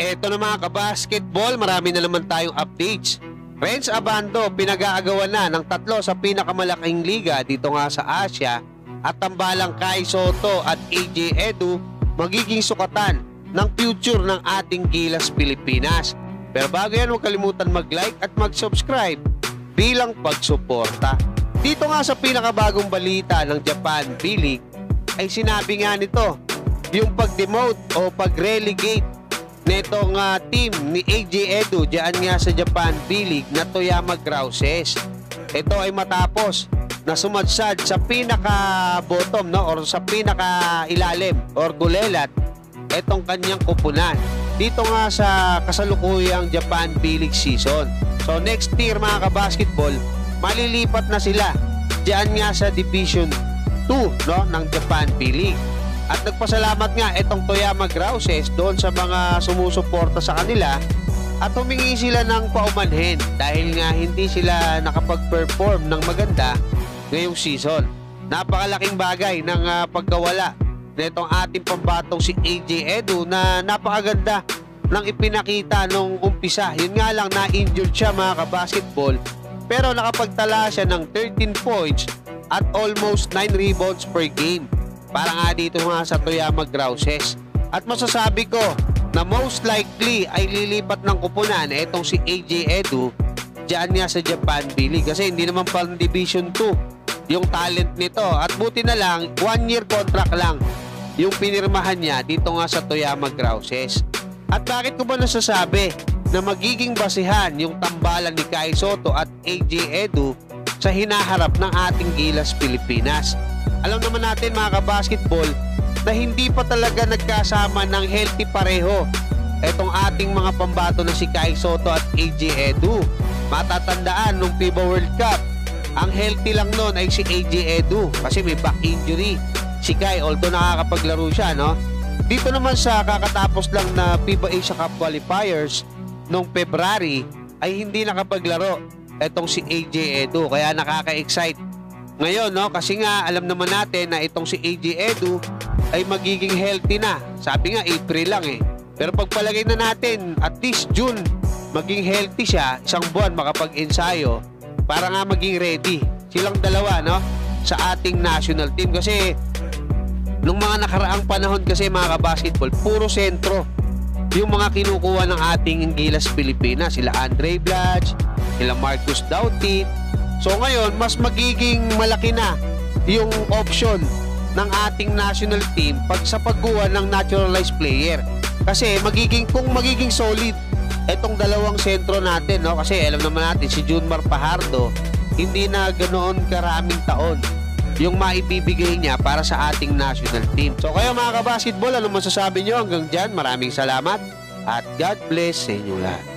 Eto na mga kabasketball, marami na naman tayong updates. Renz Abando, pinag-aagawan na ng tatlo sa pinakamalaking liga dito nga sa Asia at tambalang Kai Sotto at AJ Edu magiging sukatan ng future ng ating Gilas Pilipinas. Pero bago yan, huwag kalimutan mag-like at mag-subscribe bilang pagsuporta. Dito nga sa pinakabagong balita ng Japan B-League ay sinabi nga nito yung pag-demote o pag-relegate netong team ni AJ Edu diyan nga sa Japan B-League na Toyama Grouses. Ito ay matapos na sumadsad sa pinaka-bottom, no, or sa pinaka-ilalim or gulelat itong kanyang kupunan dito nga sa kasalukuyang Japan B-League season. So next year mga kabasketball, malilipat na sila diyan nga sa Division 2, no, ng Japan B-League. At nagpasalamat nga itong Toyama Grouses doon sa mga sumusuporta sa kanila at humingi sila ng paumanhin dahil nga hindi sila nakapag-perform ng maganda ngayong season. Napakalaking bagay ng pagkawala nitong ating pambatong si AJ Edu na napakaganda ng ipinakita nung umpisa. Yun nga lang, na-injured siya mga kabasketball, pero nakapagtala siya ng 13 points at almost 9 rebounds per game para nga dito nga sa Toyama Grouses. At masasabi ko na most likely ay lilipat ng kupunan itong si AJ Edu dyan nga sa Japan B-League kasi hindi naman pang Division 2 yung talent nito. At buti na lang, 1-year contract lang yung pinirmahan niya dito nga sa Toyama Grouses. At bakit ko ba nasasabi na magiging basihan yung tambalan ni Kai Sotto at AJ Edu sa hinaharap ng ating Gilas Pilipinas? Alam naman natin mga kabasketball na hindi pa talaga nagkasama ng healthy pareho etong ating mga pambato na si Kai Sotto at AJ Edu. Matatandaan nung FIBA World Cup, ang healthy lang nun ay si AJ Edu kasi may back injury si Kai, although nakakapaglaro siya, no? Dito naman sa kakatapos lang na FIBA Asia Cup qualifiers nung February ay hindi nakapaglaro etong si AJ Edu, kaya nakaka-excite ngayon, no? Kasi nga alam naman natin na itong si AJ Edu ay magiging healthy na. Sabi nga April lang eh. Pero pagpalagay na natin at least June maging healthy siya, isang buwan makapag-ensayo para nga maging ready silang dalawa, no, sa ating national team. Kasi nung mga nakaraang panahon kasi mga kabasketball, puro sentro yung mga kinukuha ng ating Gilas Pilipinas. Sila Andre Blatch, sila Marcus Dautit. So ngayon, mas magiging malaki na yung option ng ating national team pag sa pagkuha ng naturalized player. Kasi kung magiging solid itong dalawang sentro natin, no? Kasi alam naman natin si Junmar Fajardo, hindi na ganoon karaming taon yung maibibigay niya para sa ating national team. So kayo mga kabasketball, ano masasabi nyo hanggang dyan? Maraming salamat at God bless sa inyo lahat.